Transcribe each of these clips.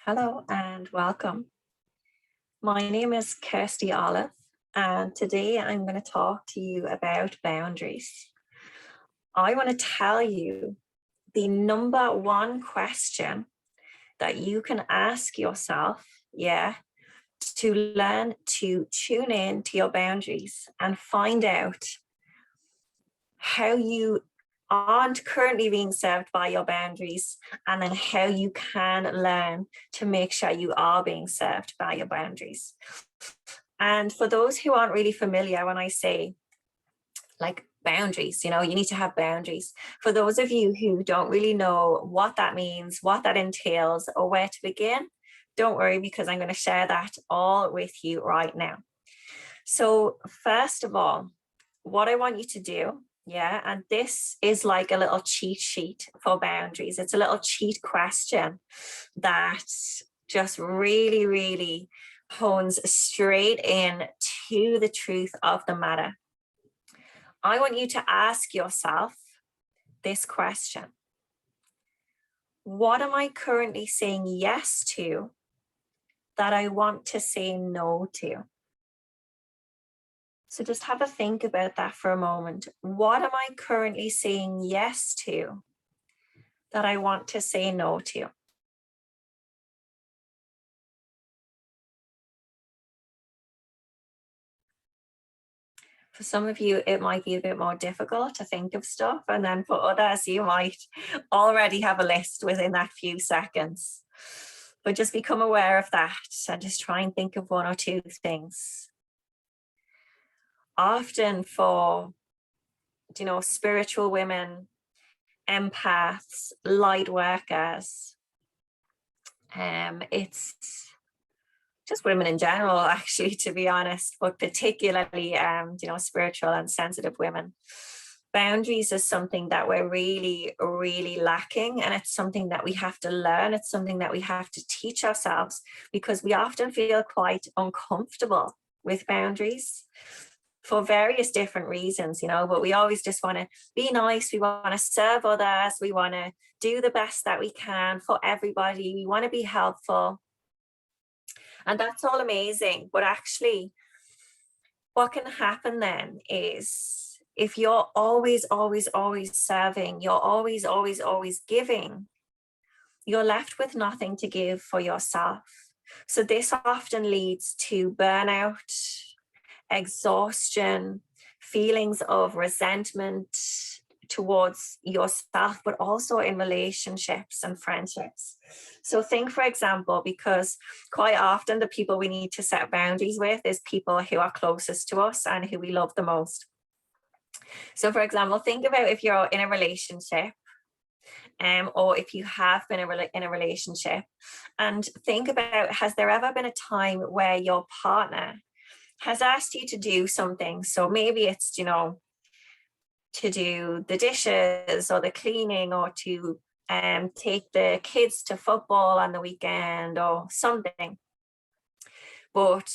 Hello and welcome. My name is Kirsty Olive, and today I'm going to talk to you about boundaries. I want to tell you the number one question that you can ask yourself, to learn to tune in to your boundaries and find out how you aren't currently being served by your boundaries, and then how you can learn to make sure you are being served by your boundaries. And for those who aren't really familiar, when I say like boundaries, you need to have boundaries. For those of you who don't really know what that means, what that entails, or where to begin, don't worry, because I'm going to share that all with you right now. So first of all, what I want you to do, and this is like a little cheat sheet for boundaries. It's a little cheat question that just really, really hones straight in to the truth of the matter. I want you to ask yourself this question. What am I currently saying yes to that I want to say no to? So just have a think about that for a moment. What am I currently saying yes to that I want to say no to? For some of you, it might be a bit more difficult to think of stuff. And then for others, you might already have a list within that few seconds. But just become aware of that and just try and think of one or two things. Often for, spiritual women, empaths, light workers, it's just women in general, actually, to be honest, but particularly, spiritual and sensitive women. Boundaries is something that we're really, really lacking. And it's something that we have to learn. It's something that we have to teach ourselves, because we often feel quite uncomfortable with boundaries for various different reasons, but we always just want to be nice. We want to serve others. We want to do the best that we can for everybody. We want to be helpful. And that's all amazing. But actually, what can happen then is if you're always, always, always serving, you're always, always, always giving, you're left with nothing to give for yourself. So this often leads to burnout, exhaustion, feelings of resentment towards yourself, but also in relationships and friendships. So think, for example, because quite often the people we need to set boundaries with is people who are closest to us and who we love the most. So for example, think about if you're in a relationship, or if you have been in a relationship, and think about, has there ever been a time where your partner has asked you to do something? So maybe it's, to do the dishes or the cleaning, or to take the kids to football on the weekend or something. But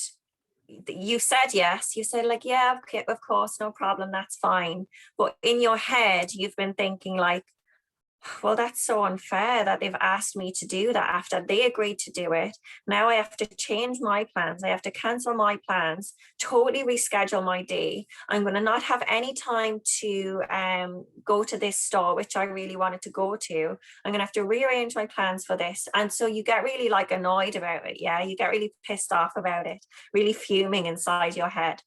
you said yes, you said like, yeah, okay, of course, no problem, that's fine. But in your head, you've been thinking like, well, that's so unfair that they've asked me to do that after they agreed to do it. Now I have to change my plans. I have to cancel my plans, totally reschedule my day. I'm going to not have any time to go to this store, which I really wanted to go to. I'm going to have to rearrange my plans for this. And so you get really like annoyed about it. Yeah, you get really pissed off about it, really fuming inside your head.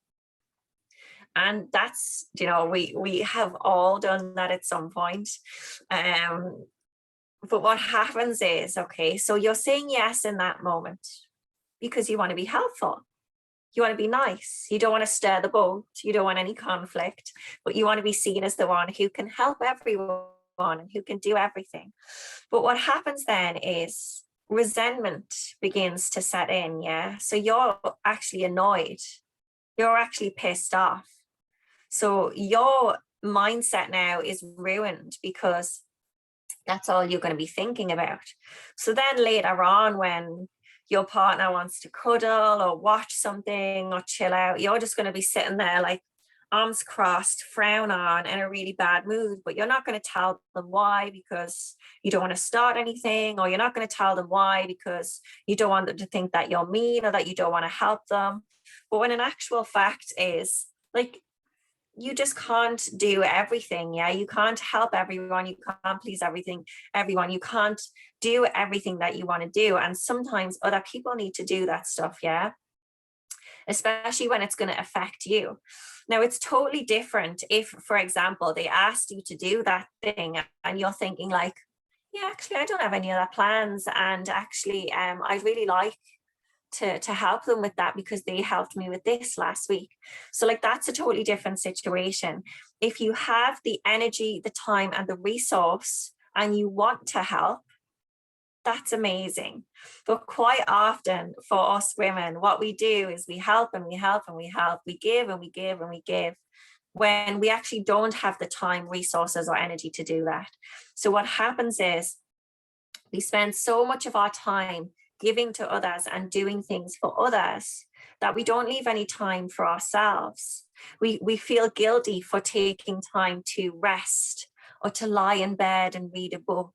And that's, we have all done that at some point. But what happens is, okay, so you're saying yes in that moment because you want to be helpful. You want to be nice. You don't want to stir the boat. You don't want any conflict, but you want to be seen as the one who can help everyone and who can do everything. But what happens then is resentment begins to set in. Yeah. So you're actually annoyed. You're actually pissed off. So your mindset now is ruined because that's all you're going to be thinking about. So then later on, when your partner wants to cuddle or watch something or chill out, you're just going to be sitting there like, arms crossed, frown on, in a really bad mood, but you're not going to tell them why because you don't want to start anything, or you're not going to tell them why because you don't want them to think that you're mean or that you don't want to help them. But when an actual fact is like, you just can't do everything. Yeah, you can't help everyone, you can't please everyone, you can't do everything that you want to do, and sometimes other people need to do that stuff. Yeah, especially when it's going to affect you. Now, it's totally different if, for example, they asked you to do that thing and you're thinking like, yeah, actually I don't have any other plans, and actually I'd really like to help them with that because they helped me with this last week. So like, that's a totally different situation. If you have the energy, the time and the resource and you want to help, that's amazing. But quite often for us women, what we do is we help and we help and we help, we give and we give and we give, when we actually don't have the time, resources or energy to do that. So what happens is we spend so much of our time giving to others and doing things for others that we don't leave any time for ourselves. We feel guilty for taking time to rest, or to lie in bed and read a book,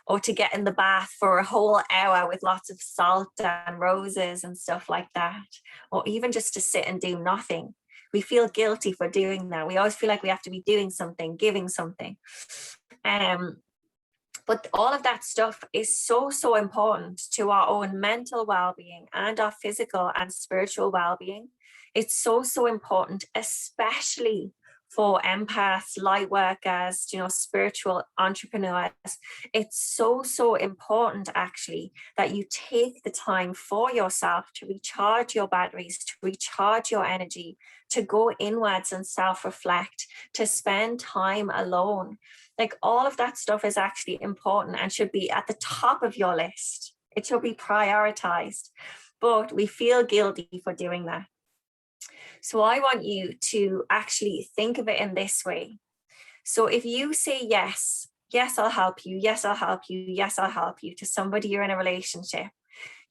or to get in the bath for a whole hour with lots of salt and roses and stuff like that, or even just to sit and do nothing. We feel guilty for doing that. We always feel like we have to be doing something, giving something. But all of that stuff is so, so important to our own mental well-being and our physical and spiritual well-being. It's so, so important, especially for empaths, light workers, spiritual entrepreneurs. It's so, so important actually that you take the time for yourself to recharge your batteries, to recharge your energy, to go inwards and self-reflect, to spend time alone. Like, all of that stuff is actually important and should be at the top of your list. It should be prioritized, but we feel guilty for doing that. So I want you to actually think of it in this way. So if you say yes, I'll help you, yes, I'll help you, yes, I'll help you to somebody you're in a relationship,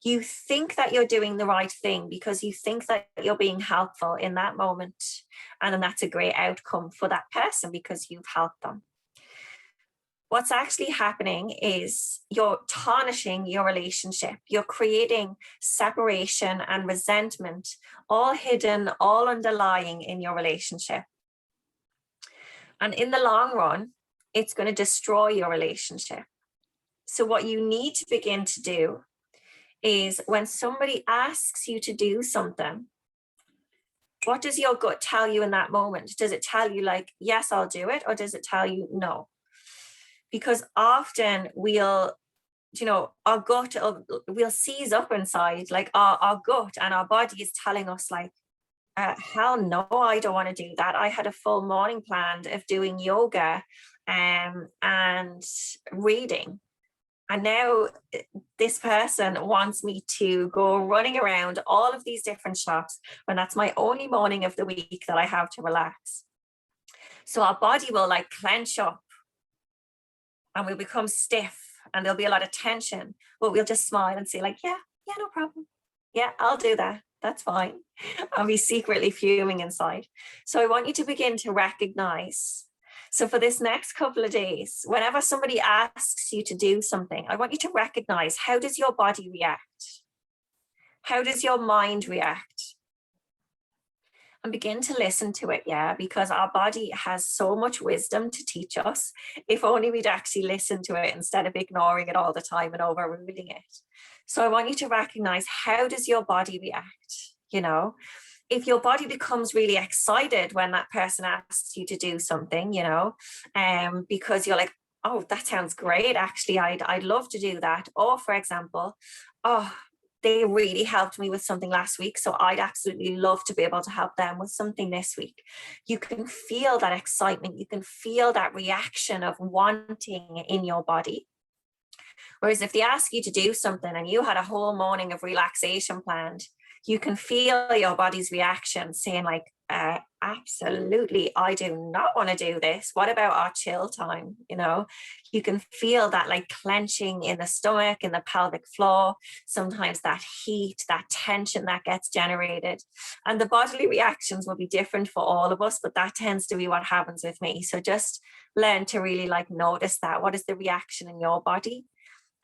you think that you're doing the right thing because you think that you're being helpful in that moment. And then that's a great outcome for that person because you've helped them. What's actually happening is you're tarnishing your relationship. You're creating separation and resentment, all hidden, all underlying in your relationship. And in the long run, it's going to destroy your relationship. So what you need to begin to do is, when somebody asks you to do something, what does your gut tell you in that moment? Does it tell you like, yes, I'll do it? Or does it tell you no? Because often we'll, our gut, we'll seize up inside, like our gut and our body is telling us like, hell no, I don't want to do that. I had a full morning planned of doing yoga and reading. And now this person wants me to go running around all of these different shops when that's my only morning of the week that I have to relax. So our body will like clench up and we'll become stiff and there'll be a lot of tension, but we'll just smile and say like, yeah, no problem. Yeah, I'll do that. That's fine. I'll be secretly fuming inside. So I want you to begin to recognize. So for this next couple of days, whenever somebody asks you to do something, I want you to recognize, how does your body react? How does your mind react? And begin to listen to it, yeah, because our body has so much wisdom to teach us. If only we'd actually listen to it instead of ignoring it all the time and overruling it. So I want you to recognize, how does your body react? If your body becomes really excited when that person asks you to do something, because you're like, oh, that sounds great. Actually, I'd love to do that. Or for example, oh, they really helped me with something last week, so I'd absolutely love to be able to help them with something this week. You can feel that excitement. You can feel that reaction of wanting in your body. Whereas if they ask you to do something and you had a whole morning of relaxation planned, you can feel your body's reaction saying like, absolutely, I do not want to do this. What about our chill time? You can feel that like clenching in the stomach, in the pelvic floor, sometimes that heat, that tension that gets generated. And the bodily reactions will be different for all of us, but that tends to be what happens with me. So just learn to really like notice that. What is the reaction in your body?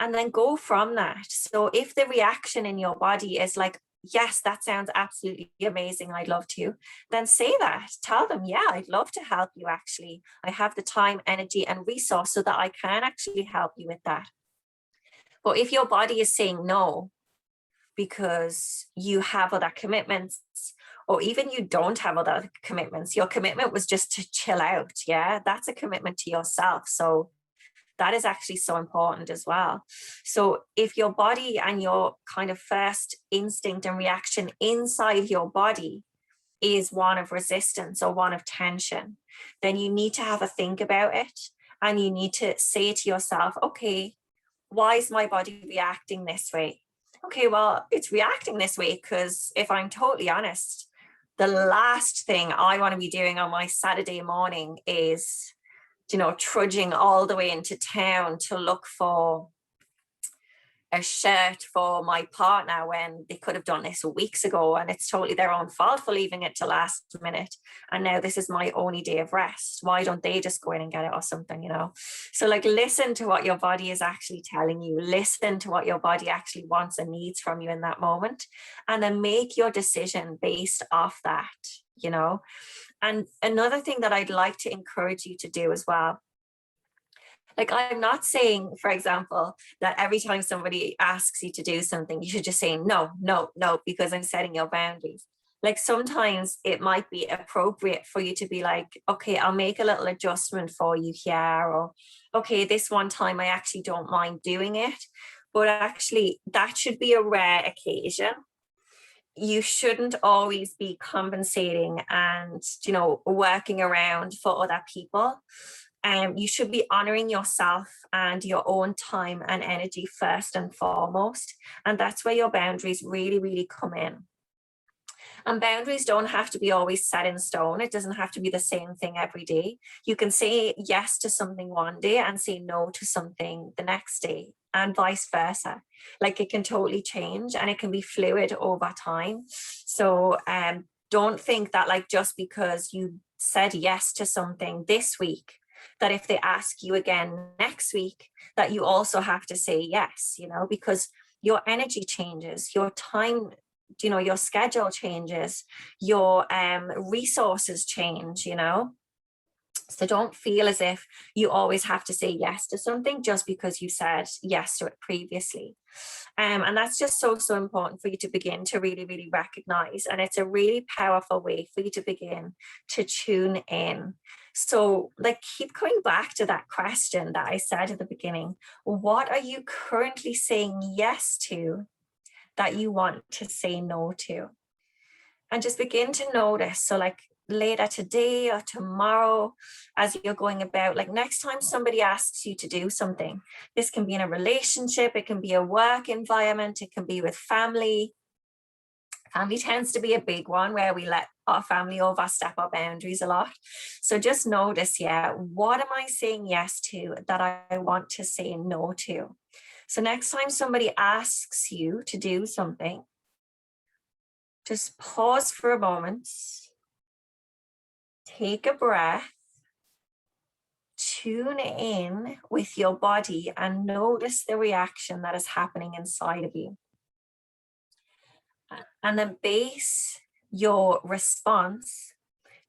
And then go from that. So if the reaction in your body is like, yes, that sounds absolutely amazing, I'd love to, then say that. Tell them, yeah, I'd love to help you. Actually, I have the time, energy, and resource so that I can actually help you with that. But if your body is saying no because you have other commitments, or even you don't have other commitments, your commitment was just to chill out, yeah, that's a commitment to yourself. So that is actually so important as well. So if your body and your kind of first instinct and reaction inside your body is one of resistance or one of tension, then you need to have a think about it. And you need to say to yourself, okay, why is my body reacting this way? Okay, well, it's reacting this way because if I'm totally honest, the last thing I want to be doing on my Saturday morning is trudging all the way into town to look for a shirt for my partner when they could have done this weeks ago, and it's totally their own fault for leaving it to last minute. And now this is my only day of rest. Why don't they just go in and get it or something? So like, listen to what your body is actually telling you. Listen to what your body actually wants and needs from you in that moment, and then make your decision based off that. And another thing that I'd like to encourage you to do as well, like, I'm not saying, for example, that every time somebody asks you to do something, you should just say no, no, no, because I'm setting your boundaries. Like, sometimes it might be appropriate for you to be like, okay, I'll make a little adjustment for you here, or okay, this one time I actually don't mind doing it. But actually, that should be a rare occasion. You shouldn't always be compensating and working around for other people. You should be honoring yourself and your own time and energy first and foremost, and that's where your boundaries really, really come in. And boundaries don't have to be always set in stone. It doesn't have to be the same thing every day. You can say yes to something one day and say no to something the next day, and vice versa. Like, it can totally change and it can be fluid over time. So don't think that like just because you said yes to something this week, that if they ask you again next week, that you also have to say yes, because your energy changes, your time, your schedule changes, your resources change. So don't feel as if you always have to say yes to something just because you said yes to it previously. And that's just so, so important for you to begin to really, really recognize. And it's a really powerful way for you to begin to tune in. So like, keep going back to that question that I said at the beginning. What are you currently saying yes to that you want to say no to? And just begin to notice. So like, later today or tomorrow, as you're going about, like, next time somebody asks you to do something, this can be in a relationship, it can be a work environment, it can be with family. Family tends to be a big one where we let our family overstep our boundaries a lot. So just notice, what am I saying yes to that I want to say no to? So next time somebody asks you to do something, just pause for a moment, take a breath, tune in with your body and notice the reaction that is happening inside of you. And then base your response,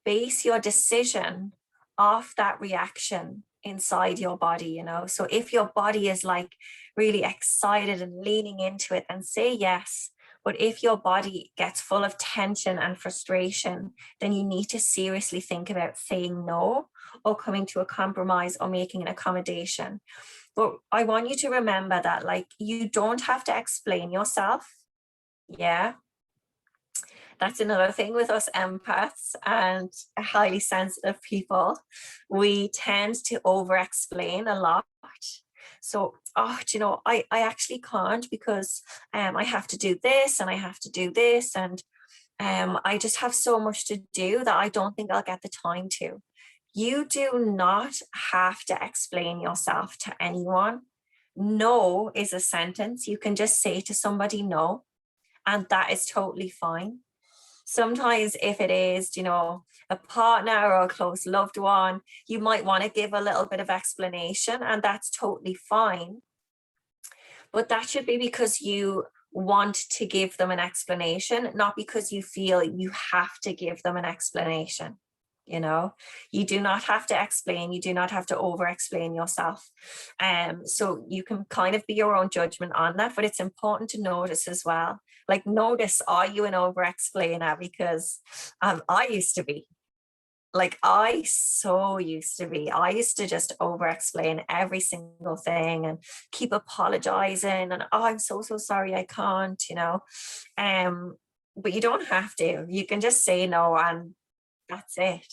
base your decision off that reaction inside your body. So if your body is like really excited and leaning into it, then say yes. But if your body gets full of tension and frustration, then you need to seriously think about saying no, or coming to a compromise, or making an accommodation. But I want you to remember that, like, you don't have to explain yourself. Yeah. That's another thing with us empaths and highly sensitive people. We tend to over-explain a lot. So, I actually can't because I have to do this and I have to do this. And I just have so much to do that I don't think I'll get the time to. You do not have to explain yourself to anyone. No is a sentence. You can just say to somebody no, and that is totally fine. Sometimes if it is, a partner or a close loved one, you might want to give a little bit of explanation, and that's totally fine. But that should be because you want to give them an explanation, not because you feel you have to give them an explanation. You do not have to explain, you do not have to over explain yourself. So you can kind of be your own judgment on that, but it's important to notice as well. Like, notice, are you an over explainer? Because I used to be. I used to just over explain every single thing and keep apologizing and, oh, I'm so sorry, I can't. But you don't have to. You can just say no, and that's it.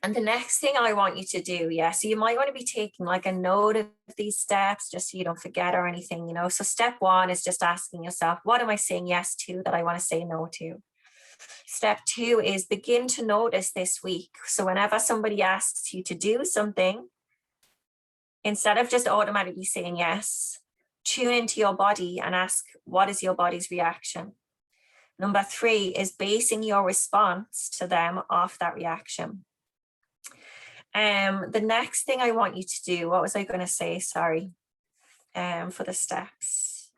And the next thing I want you to do, so you might want to be taking like a note of these steps just so you don't forget or anything. So step one is just asking yourself, what am I saying yes to that I want to say no to? Step two is begin to notice this week. So whenever somebody asks you to do something, instead of just automatically saying yes, tune into your body and ask, what is your body's reaction? Number three is basing your response to them off that reaction. The next thing I want you to do, what was I going to say? Sorry, for the steps.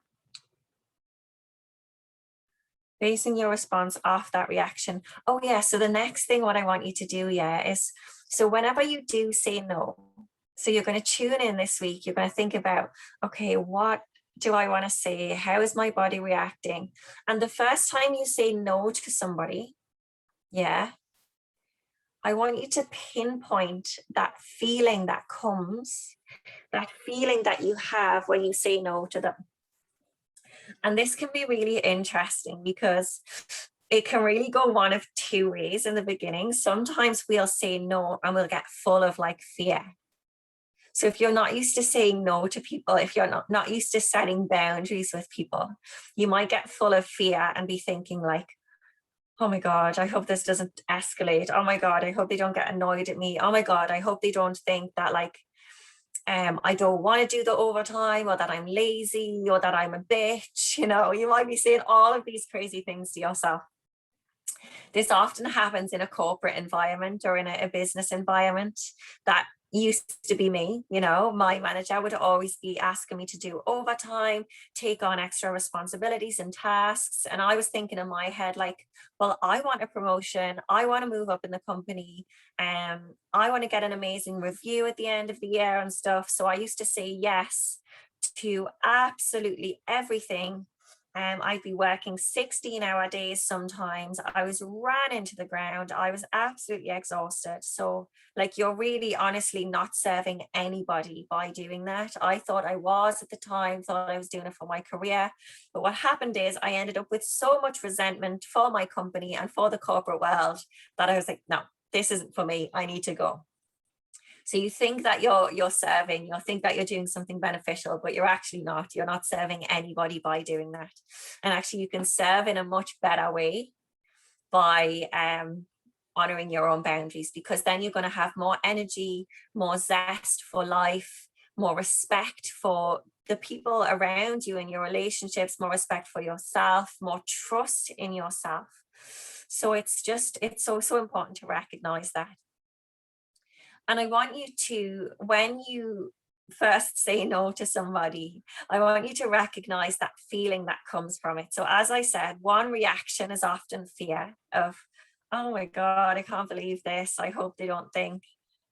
Basing your response off that reaction. Oh yeah, so the next thing what I want you to do, is, so whenever you do say no, so you're going to tune in this week, you're going to think about, okay, what do I want to say? How is my body reacting? And the first time you say no to somebody, I want you to pinpoint that feeling that comes, that feeling that you have when you say no to them. And this can be really interesting because it can really go one of two ways in the beginning. Sometimes we'll say no and we'll get full of fear. So if you're not used to saying no to people, if you're not used to setting boundaries with people, you might get full of fear and be thinking oh my God, I hope this doesn't escalate. Oh my God, I hope they don't get annoyed at me. Oh my God, I hope they don't think that I don't want to do the overtime, or that I'm lazy, or that I'm a bitch. You might be saying all of these crazy things to yourself. This often happens in a corporate environment or in a business environment. That used to be me. My manager would always be asking me to do overtime, take on extra responsibilities and tasks. And I was thinking in my head, well, I want a promotion. I want to move up in the company. I want to get an amazing review at the end of the year and stuff. So I used to say yes to absolutely everything. I'd be working 16-hour days sometimes. I was ran into the ground. I was absolutely exhausted. So you're really honestly not serving anybody by doing that. I thought I was at the time, thought I was doing it for my career. But what happened is I ended up with so much resentment for my company and for the corporate world that I was like, no, this isn't for me. I need to go. So you think that you're serving, you think that you're doing something beneficial, but you're actually not. You're not serving anybody by doing that. And actually you can serve in a much better way by honoring your own boundaries, because then you're going to have more energy, more zest for life, more respect for the people around you and your relationships, more respect for yourself, more trust in yourself. So it's so important to recognize that. And I want you to, when you first say no to somebody, I want you to recognize that feeling that comes from it. So as I said, one reaction is often fear of, oh my God, I can't believe this. I hope they don't think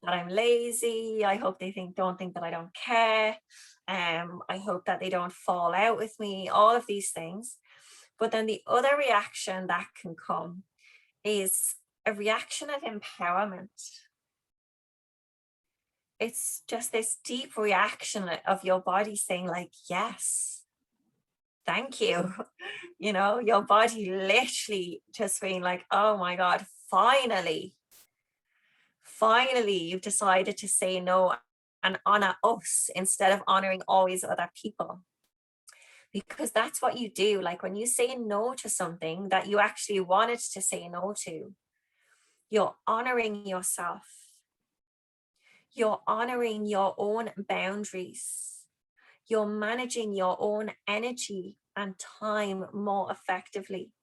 that I'm lazy. I hope they don't think that I don't care. I hope that they don't fall out with me, all of these things. But then the other reaction that can come is a reaction of empowerment. It's just this deep reaction of your body saying yes, thank you. Your body literally just being oh my God, finally you've decided to say no and honor us instead of honoring always other people. because that's what you do. Like when you say no to something that you actually wanted to say no to, you're honoring yourself. You're honoring your own boundaries. You're managing your own energy and time more effectively.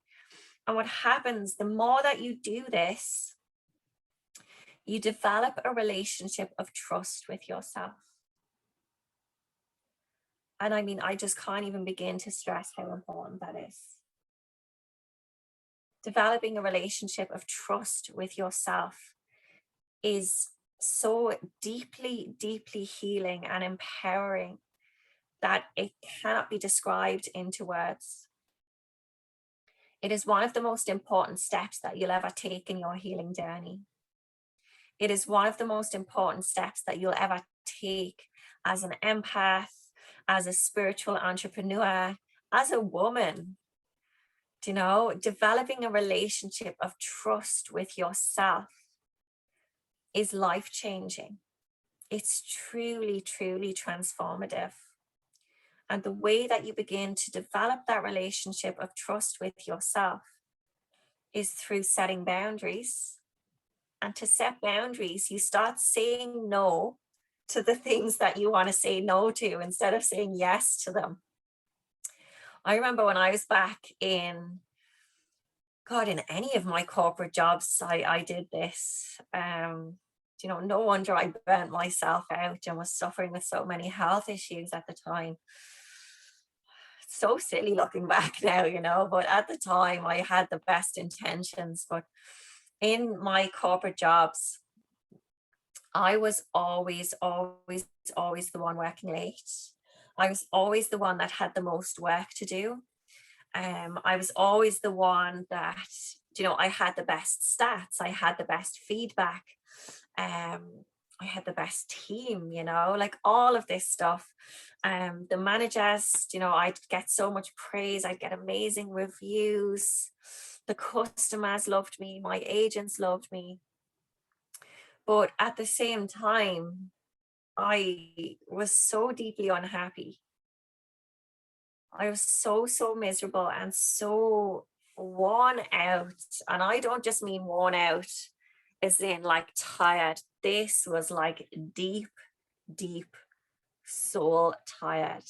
And what happens, the more that you do this, you develop a relationship of trust with yourself. And I mean, I just can't even begin to stress how important that is. Developing a relationship of trust with yourself is so deeply, deeply healing and empowering that it cannot be described into words. It is one of the most important steps that you'll ever take in your healing journey. It is one of the most important steps that you'll ever take as an empath, as a spiritual entrepreneur, as a woman. You know, developing a relationship of trust with yourself is life-changing. It's truly, truly transformative. And the way that you begin to develop that relationship of trust with yourself is through setting boundaries. And to set boundaries, you start saying no to the things that you want to say no to instead of saying yes to them. I remember when I was back in any of my corporate jobs, I did this. No wonder I burnt myself out and was suffering with so many health issues at the time. So silly looking back now, but at the time I had the best intentions. But in my corporate jobs, I was always the one working late. I was always the one that had the most work to do. I was always the one that, I had the best stats. I had the best feedback. I had the best team, like all of this stuff. The managers, I'd get so much praise. I'd get amazing reviews. The customers loved me. My agents loved me. But at the same time, I was so deeply unhappy. I was so miserable and so worn out. And I don't just mean worn out as in like tired. This was like deep, deep soul tired.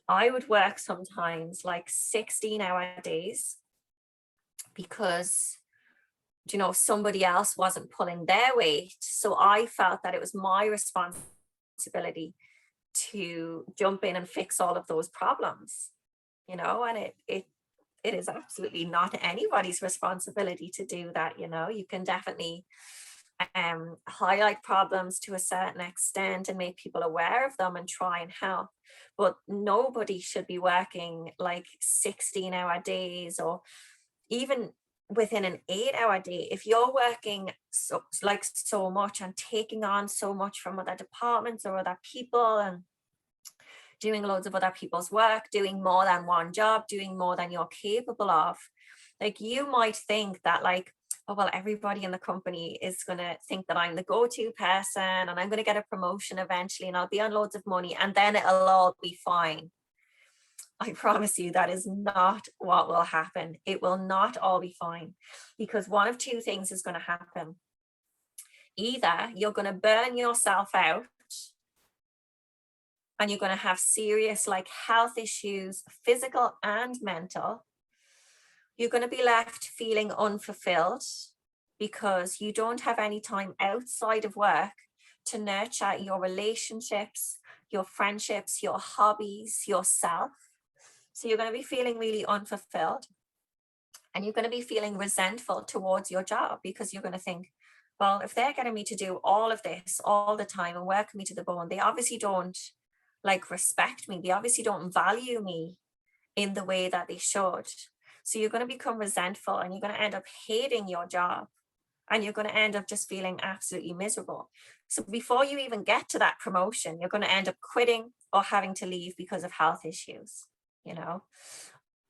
I would work sometimes like 16-hour days because somebody else wasn't pulling their weight. So I felt that it was my responsibility to jump in and fix all of those problems, and it is absolutely not anybody's responsibility to do that. You can definitely highlight problems to a certain extent and make people aware of them and try and help, but nobody should be working like 16-hour days, or even within an 8-hour day. If you're working so much and taking on so much from other departments or other people and doing loads of other people's work, doing more than one job, doing more than you're capable of, like you might think that like, oh, well, everybody in the company is going to think that I'm the go-to person and I'm going to get a promotion eventually and I'll be on loads of money and then it'll all be fine. I promise you that is not what will happen. It will not all be fine, because one of two things is going to happen. Either you're going to burn yourself out and you're going to have serious like health issues, physical and mental. You're going to be left feeling unfulfilled because you don't have any time outside of work to nurture your relationships, your friendships, your hobbies, yourself. So you're going to be feeling really unfulfilled, and you're going to be feeling resentful towards your job because you're going to think, well, if they're getting me to do all of this all the time and working me to the bone, they obviously don't like respect me. They obviously don't value me in the way that they should. So you're going to become resentful and you're going to end up hating your job, and you're going to end up just feeling absolutely miserable. So before you even get to that promotion, you're going to end up quitting or having to leave because of health issues.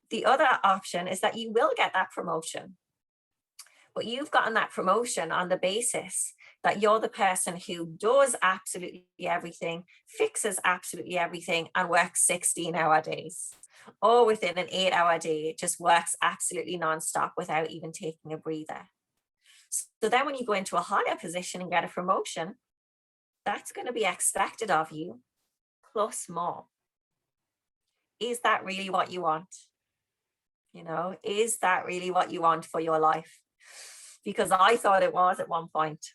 The other option is that you will get that promotion, but you've gotten that promotion on the basis that you're the person who does absolutely everything, fixes absolutely everything, and works 16-hour days, or within an 8-hour day, it just works absolutely nonstop without even taking a breather. So then when you go into a higher position and get a promotion, that's going to be expected of you plus more. Is that really what you want? Is that really what you want for your life? Because I thought it was at one point.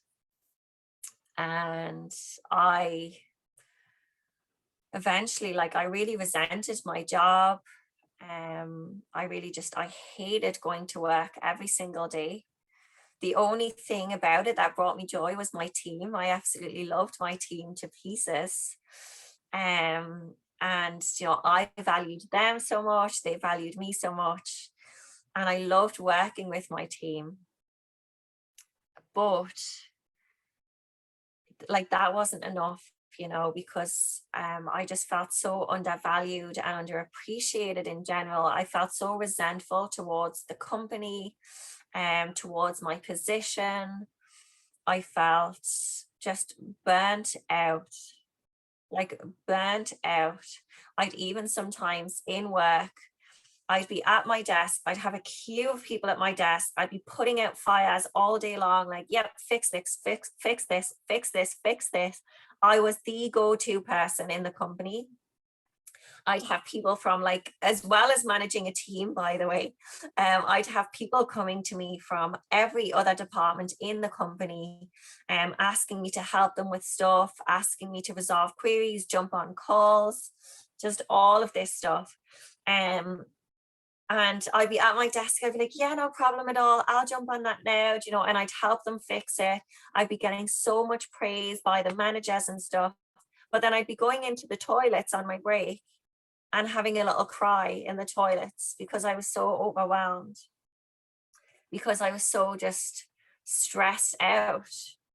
And I eventually, I really resented my job. I hated going to work every single day. The only thing about it that brought me joy was my team. I absolutely loved my team to pieces. And I valued them so much, they valued me so much, and I loved working with my team. But that wasn't enough, because I just felt so undervalued and underappreciated in general. I felt so resentful towards the company, towards my position. I felt just burnt out. I'd even sometimes in work, I'd be at my desk, I'd have a queue of people at my desk, I'd be putting out fires all day long, yep, fix this, fix this, fix this, fix this. I was the go-to person in the company. I'd have people from as well as managing a team, by the way, I'd have people coming to me from every other department in the company, asking me to help them with stuff, asking me to resolve queries, jump on calls, just all of this stuff. And I'd be at my desk, I'd be like, yeah, no problem at all, I'll jump on that now, and I'd help them fix it. I'd be getting so much praise by the managers and stuff. But then I'd be going into the toilets on my break and having a little cry in the toilets because I was so overwhelmed, because I was so just stressed out,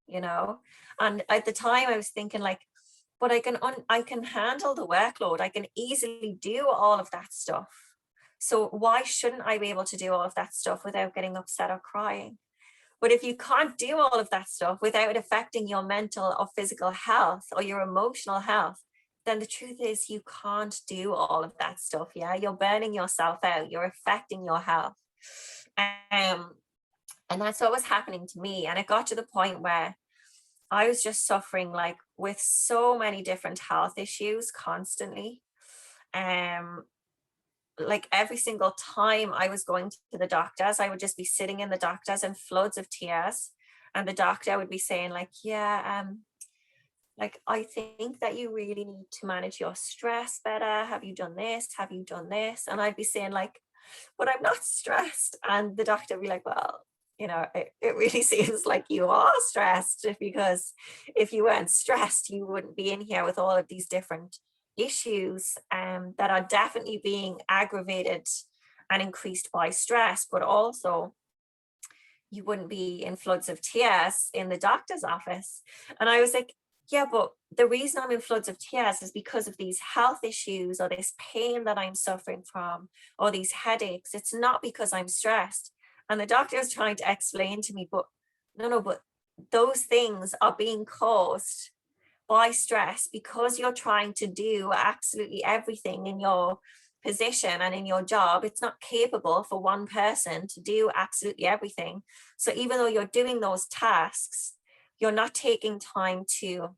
And at the time I was thinking but I can handle the workload. I can easily do all of that stuff. So why shouldn't I be able to do all of that stuff without getting upset or crying? But if you can't do all of that stuff without it affecting your mental or physical health or your emotional health, then the truth is you can't do all of that stuff. Yeah, you're burning yourself out. You're affecting your health. And that's what was happening to me. And it got to the point where I was just suffering with so many different health issues constantly. Every single time I was going to the doctors, I would just be sitting in the doctors in floods of tears. And the doctor would be saying yeah, I think that you really need to manage your stress better. Have you done this? Have you done this? And I'd be saying but I'm not stressed. And the doctor would be well, it really seems like you are stressed, because if you weren't stressed, you wouldn't be in here with all of these different issues that are definitely being aggravated and increased by stress, but also you wouldn't be in floods of tears in the doctor's office. And I was like, yeah, but the reason I'm in floods of tears is because of these health issues or this pain that I'm suffering from or these headaches. It's not because I'm stressed. And the doctor was trying to explain to me, but but those things are being caused by stress because you're trying to do absolutely everything in your position and in your job. It's not capable for one person to do absolutely everything. So even though you're doing those tasks, you're not taking time to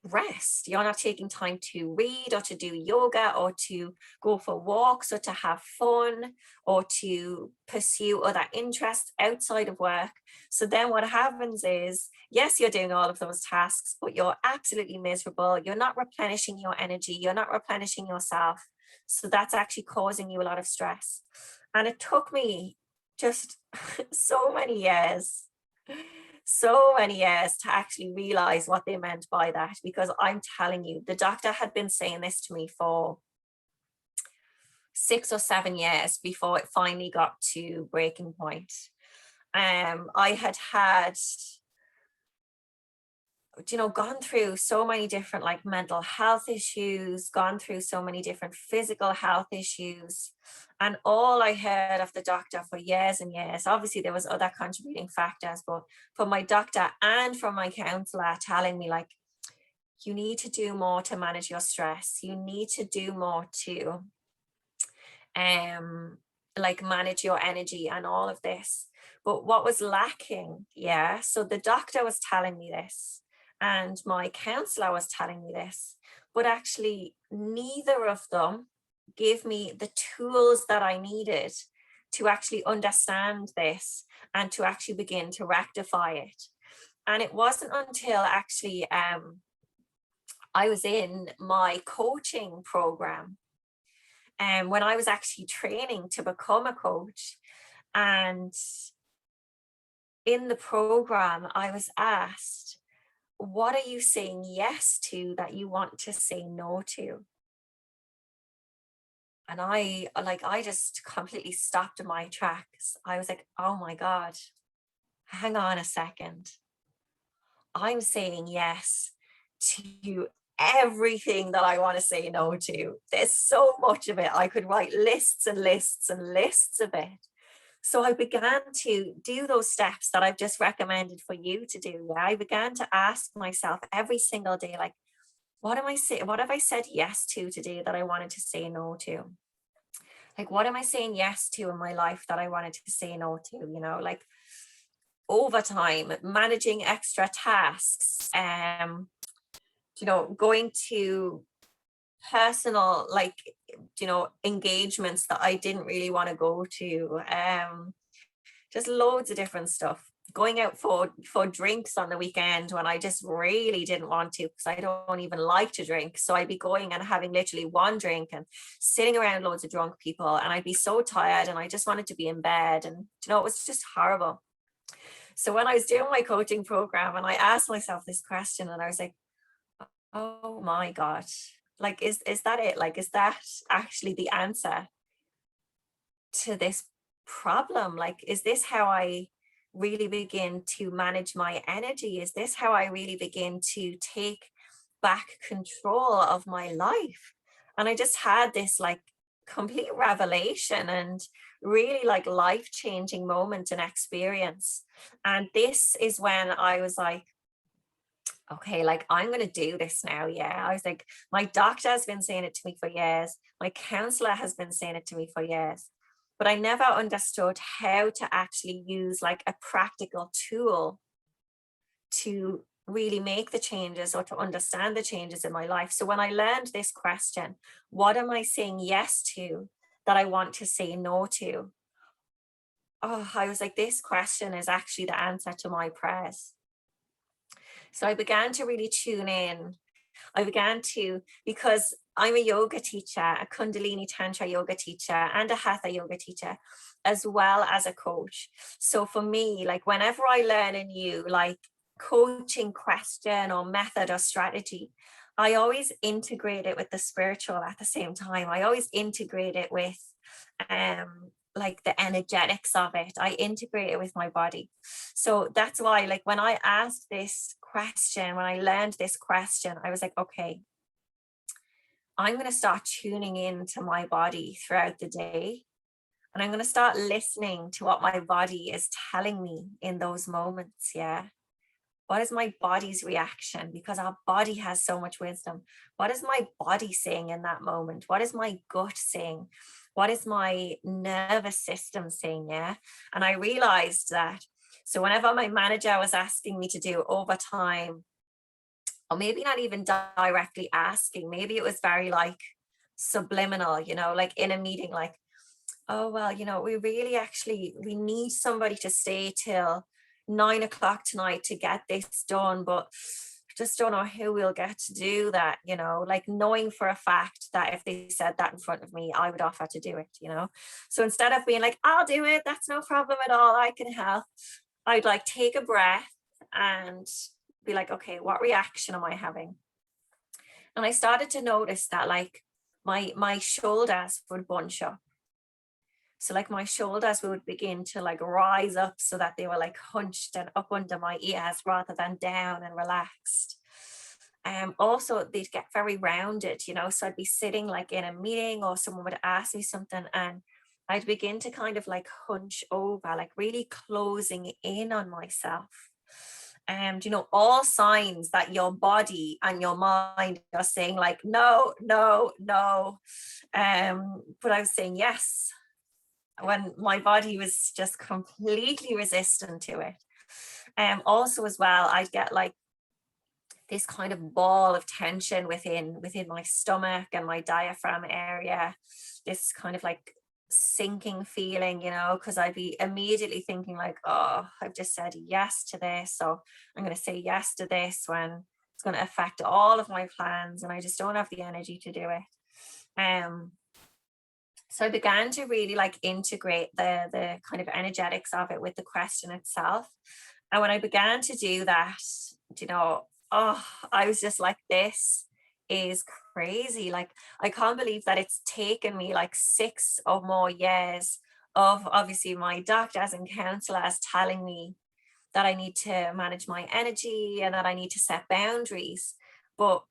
rest. You're not taking time to read or to do yoga or to go for walks or to have fun or to pursue other interests outside of work. So then what happens is, yes, you're doing all of those tasks, but you're absolutely miserable. You're not replenishing your energy. You're not replenishing yourself. So that's actually causing you a lot of stress. And it took me just so many years to actually realize what they meant by that, because I'm telling you, the doctor had been saying this to me for 6 or 7 years before it finally got to breaking point. I had gone through so many different like mental health issues, gone through so many different physical health issues. And all I heard of the doctor for years and years, obviously there was other contributing factors, but from my doctor and from my counselor telling me like, you need to do more to manage your stress. You need to do more to like manage your energy and all of this. But what was lacking, yeah, so the doctor was telling me this and my counselor was telling me this, but actually neither of them gave me the tools that I needed to actually understand this and to actually begin to rectify it. And it wasn't until actually I was in my coaching program and when I was actually training to become a coach. And in the program, I was asked, what are you saying yes to that you want to say no to? And I just completely stopped in my tracks. I was like, oh my God, hang on a second. I'm saying yes to everything that I want to say no to. There's so much of it. I could write lists and lists and lists of it. So I began to do those steps that I've just recommended for you to do. Yeah? I began to ask myself every single day, like, what am I saying? What have I said yes to today that I wanted to say no to? Like, what am I saying yes to in my life that I wanted to say no to? Like overtime, managing extra tasks, going to personal engagements that I didn't really want to go to, just loads of different stuff, going out for drinks on the weekend when I just really didn't want to because I don't even like to drink. So I'd be going and having literally one drink and sitting around loads of drunk people and I'd be so tired and I just wanted to be in bed, and it was just horrible. So when I was doing my coaching program and I asked myself this question and I was like, oh my God, like, is that it? Like, is that actually the answer to this problem? Like, is this how I really begin to manage my energy? Is this how I really begin to take back control of my life? And I just had this like complete revelation and really like life-changing moment and experience. And this is when I was like, okay, like I'm going to do this now. Yeah. I was like, my doctor has been saying it to me for years. My counselor has been saying it to me for years. But I never understood how to actually use like a practical tool to really make the changes or to understand the changes in my life. So when I learned this question, what am I saying yes to that I want to say no to? Oh, I was like, this question is actually the answer to my prayers. So I began to really tune in. I began to, because I'm a yoga teacher, a Kundalini Tantra yoga teacher, and a Hatha yoga teacher, as well as a coach. So for me, like whenever I learn a new like coaching question or method or strategy, I always integrate it with the spiritual at the same time. I always integrate it with like the energetics of it. I integrate it with my body. So that's why, like, when I asked this question, when I learned this question, I was like, okay, I'm going to start tuning in to my body throughout the day. And I'm going to start listening to what my body is telling me in those moments. Yeah. What is my body's reaction? Because our body has so much wisdom. What is my body saying in that moment? What is my gut saying? What is my nervous system saying? Yeah. And I realized that. So whenever my manager was asking me to do overtime, or maybe not even directly asking, maybe it was very like subliminal, like in a meeting, like, oh, well, we need somebody to stay till 9 o'clock tonight to get this done, but just don't know who we'll get to do that, like knowing for a fact that if they said that in front of me, I would offer to do it. So instead of being like, I'll do it, that's no problem at all, I can help, I'd like take a breath and be like, okay, what reaction am I having? And I started to notice that like my shoulders would bunch up. So like my shoulders would begin to like rise up so that they were like hunched and up under my ears rather than down and relaxed. Also they'd get very rounded, so I'd be sitting like in a meeting or someone would ask me something and I'd begin to kind of like hunch over, like really closing in on myself. And all signs that your body and your mind are saying like no, no, no. But I was saying yes when my body was just completely resistant to it. Also as well, I'd get like this kind of ball of tension within my stomach and my diaphragm area, this kind of like sinking feeling, because I'd be immediately thinking like, oh, I've just said yes to this, so I'm going to say yes to this when it's going to affect all of my plans and I just don't have the energy to do it. So I began to really like integrate the kind of energetics of it with the question itself. And when I began to do that, oh, I was just like, this is crazy. Like, I can't believe that it's taken me like 6 or more years of obviously my doctors and counselors telling me that I need to manage my energy and that I need to set boundaries. But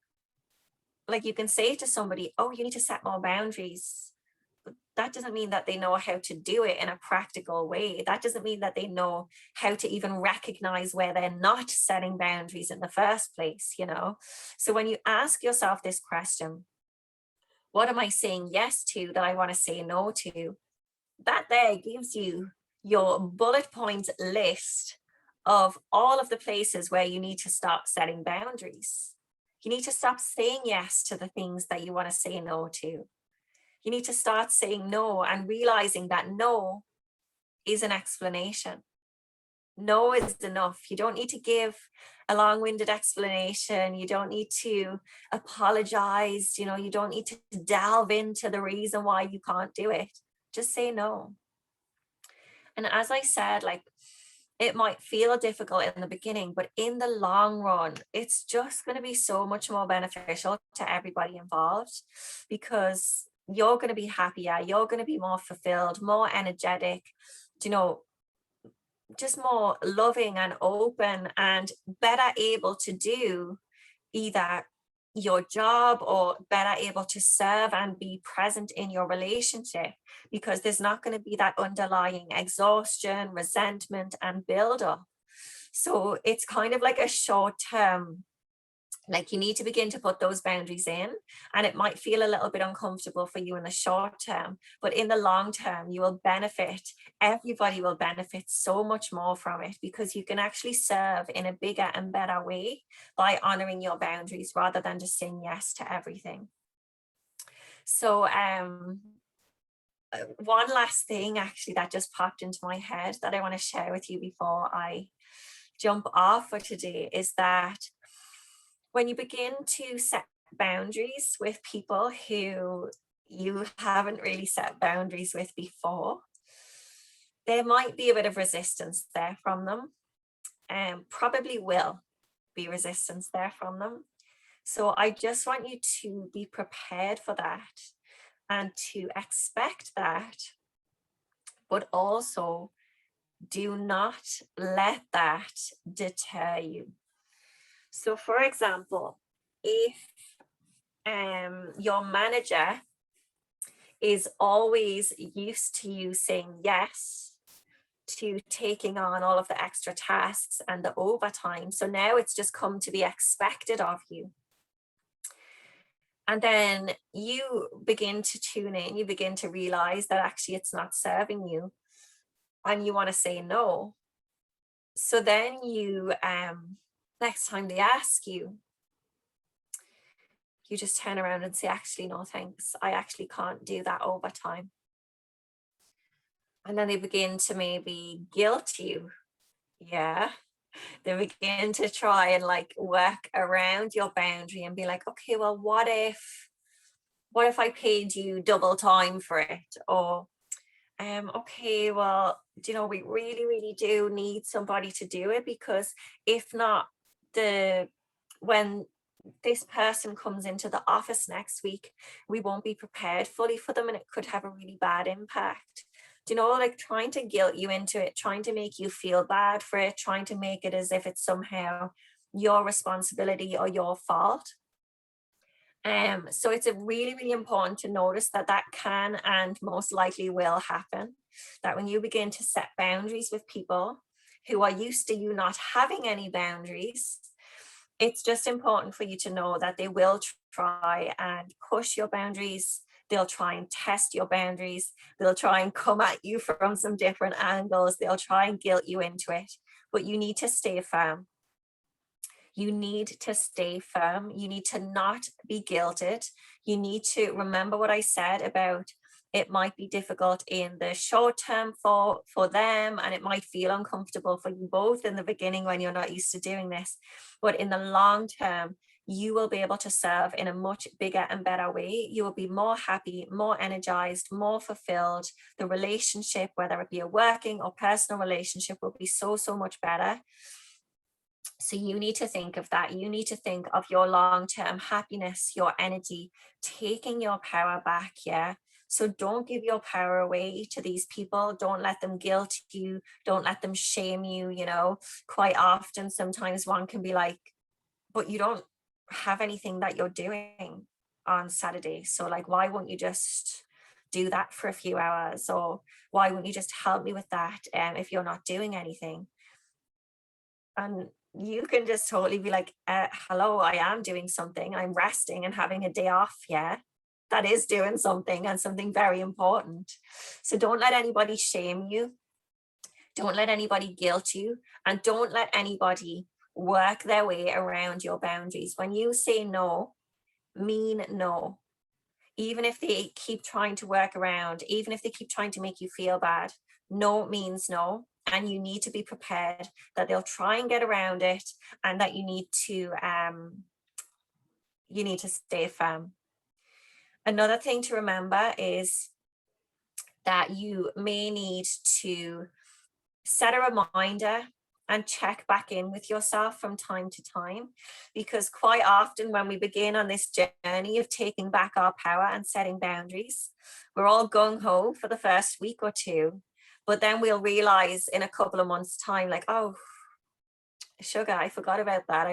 like you can say to somebody, oh, you need to set more boundaries. But that doesn't mean that they know how to do it in a practical way. That doesn't mean that they know how to even recognize where they're not setting boundaries in the first place. So when you ask yourself this question, what am I saying yes to that I want to say no to? That there gives you your bullet point list of all of the places where you need to start setting boundaries. You need to stop saying yes to the things that you want to say no to. You need to start saying no and realizing that no is an explanation. No is enough. You don't need to give a long-winded explanation. You don't need to apologize. You don't need to delve into the reason why you can't do it. Just say no. And as I said, like, it might feel difficult in the beginning, but in the long run, it's just going to be so much more beneficial to everybody involved because you're going to be happier, you're going to be more fulfilled, more energetic, just more loving and open and better able to do either your job or better able to serve and be present in your relationship because there's not going to be that underlying exhaustion, resentment and build-up. So it's kind of like a short-term, like you need to begin to put those boundaries in, and it might feel a little bit uncomfortable for you in the short term, but in the long term you will benefit. Everybody will benefit so much more from it because you can actually serve in a bigger and better way by honoring your boundaries rather than just saying yes to everything. So one last thing actually that just popped into my head that I want to share with you before I jump off for today is that when you begin to set boundaries with people who you haven't really set boundaries with before, there might be a bit of resistance there from them, and probably will be resistance there from them. So I just want you to be prepared for that and to expect that, but also do not let that deter you. So for example, if your manager is always used to you saying yes to taking on all of the extra tasks and the overtime, so now it's just come to be expected of you. And then you begin to tune in, you begin to realize that actually it's not serving you and you want to say no. So then you, next time they ask you, you just turn around and say, actually, no, thanks. I actually can't do that overtime. And then they begin to maybe guilt you. Yeah. They begin to try and like work around your boundary and be like, okay, well, what if I paid you double time for it? Or, okay, well, we really, really do need somebody to do it because if not, when this person comes into the office next week, we won't be prepared fully for them and it could have a really bad impact. like trying to guilt you into it, trying to make you feel bad for it, trying to make it as if it's somehow your responsibility or your fault. So it's a really, really important to notice that that can and most likely will happen. That when you begin to set boundaries with people who are used to you not having any boundaries, it's just important for you to know that they will try and push your boundaries. They'll try and test your boundaries. They'll try and come at you from some different angles. They'll try and guilt you into it. But you need to stay firm. You need to stay firm. You need to not be guilted. You need to remember what I said about it might be difficult in the short term for them, and it might feel uncomfortable for you both in the beginning when you're not used to doing this. But in the long term, you will be able to serve in a much bigger and better way. You will be more happy, more energized, more fulfilled. The relationship, whether it be a working or personal relationship, will be so, so much better. So you need to think of that. You need to think of your long-term happiness, your energy, taking your power back. Yeah. So don't give your power away to these people. Don't let them guilt you. Don't let them shame you. Quite often, sometimes one can be like, but you don't have anything that you're doing on Saturday. So like, why won't you just do that for a few hours? Or why won't you just help me with that if you're not doing anything? And you can just totally be like, hello, I am doing something. I'm resting and having a day off. Yeah, that is doing something, and something very important. So don't let anybody shame you. Don't let anybody guilt you. And don't let anybody work their way around your boundaries. When you say no, mean no. Even if they keep trying to work around, even if they keep trying to make you feel bad, no means no. And you need to be prepared that they'll try and get around it, and that you need to stay firm. Another thing to remember is that you may need to set a reminder and check back in with yourself from time to time, because quite often when we begin on this journey of taking back our power and setting boundaries, we're all gung-ho for the first week or two, but then we'll realize in a couple of months' time, like, oh, sugar, I forgot about that.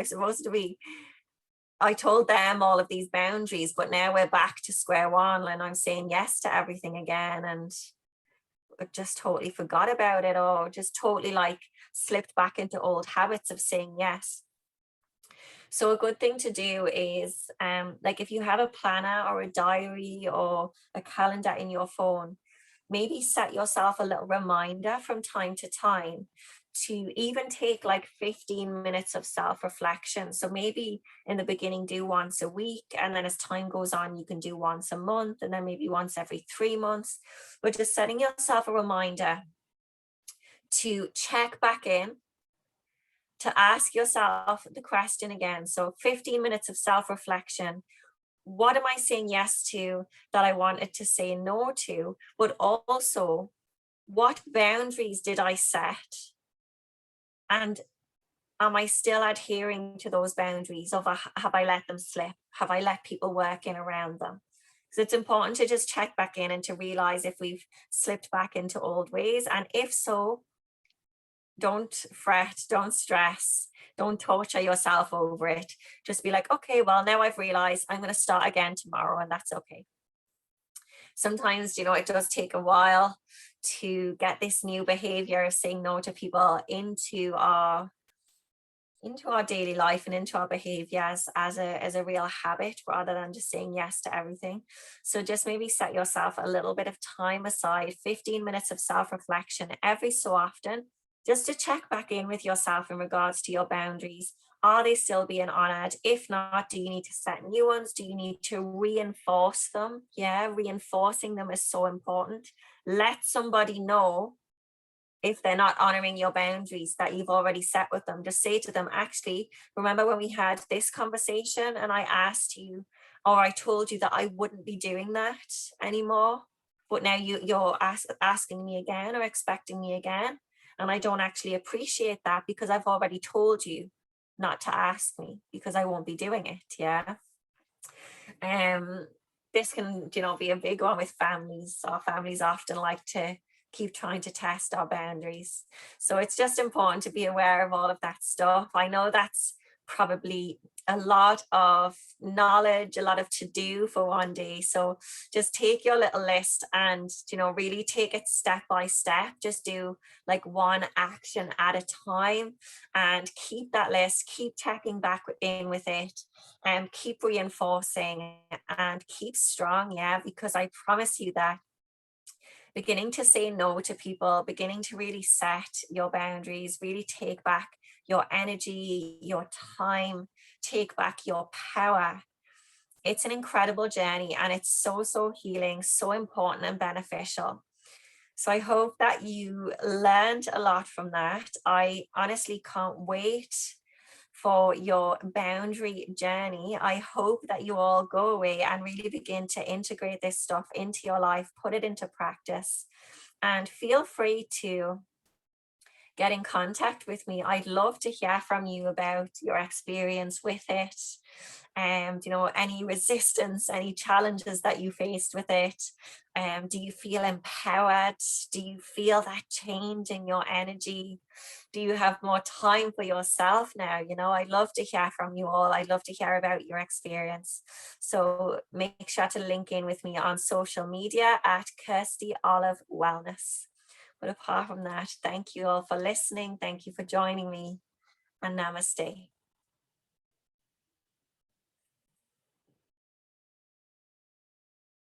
I told them all of these boundaries, but now we're back to square one and I'm saying yes to everything again, and I just totally forgot about it, or just totally like slipped back into old habits of saying yes. So a good thing to do is like if you have a planner or a diary or a calendar in your phone, maybe set yourself a little reminder from time to time to even take like 15 minutes of self-reflection. So maybe in the beginning do once a week, and then as time goes on you can do once a month, and then maybe once every 3 months. But just setting yourself a reminder to check back in, to ask yourself the question again. So 15 minutes of self-reflection. What am I saying yes to that I wanted to say no to? But also, what boundaries did I set? And am I still adhering to those boundaries, or have I let them slip? Have I let people work in around them? So it's important to just check back in and to realize if we've slipped back into old ways. And if so, don't fret, don't stress, don't torture yourself over it. Just be like, okay, well, now I've realized I'm going to start again tomorrow, and that's okay. Sometimes, it does take a while to get this new behavior of saying no to people into our daily life and into our behaviors as a real habit, rather than just saying yes to everything. So just maybe set yourself a little bit of time aside, 15 minutes of self-reflection every so often, just to check back in with yourself in regards to your boundaries. Are they still being honored? If not, do you need to set new ones? Do you need to reinforce them? Yeah, reinforcing them is so important. Let somebody know if they're not honoring your boundaries that you've already set with them. Just say to them, actually, remember when we had this conversation and I asked you, or I told you that I wouldn't be doing that anymore, but now you're asking me again or expecting me again. And I don't actually appreciate that, because I've already told you not to ask me, because I won't be doing it. Yeah. This can, be a big one with families. Our families often like to keep trying to test our boundaries. So it's just important to be aware of all of that stuff. I know that's probably a lot of knowledge, a lot of to do for one day. So just take your little list and, really take it step by step. Just do like one action at a time and keep that list, keep checking back in with it, and keep reinforcing and keep strong. Yeah, because I promise you that beginning to say no to people, beginning to really set your boundaries, really take back your energy, your time, take back your power. It's an incredible journey and it's so, so healing, so important and beneficial. So I hope that you learned a lot from that. I honestly can't wait for your boundary journey. I hope that you all go away and really begin to integrate this stuff into your life, put it into practice, and feel free to get in contact with me. I'd love to hear from you about your experience with it, and any resistance, any challenges that you faced with it. Do you feel empowered? Do you feel that change in your energy? Do you have more time for yourself now? I'd love to hear from you all. I'd love to hear about your experience. So make sure to link in with me on social media at Kirsty Olive Wellness. But apart from that, thank you all for listening. Thank you for joining me, and namaste.